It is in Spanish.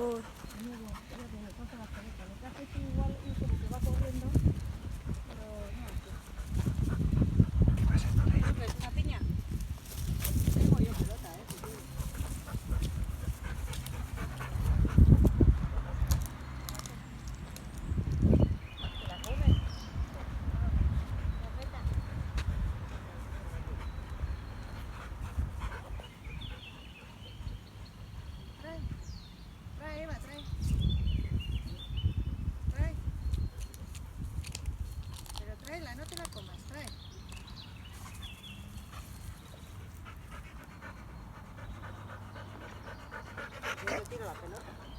ella viene contra la pelota. Lo que hace es igual y como que va corriendo, pero no hace. ¿Es una piña? Tengo yo pelota, si quieres. ¿Te la comes? ¿La peta? Trae. Trae, Eva, trae. Trae. Pero tráela, no te la comas, trae. Yo le tiro la pelota.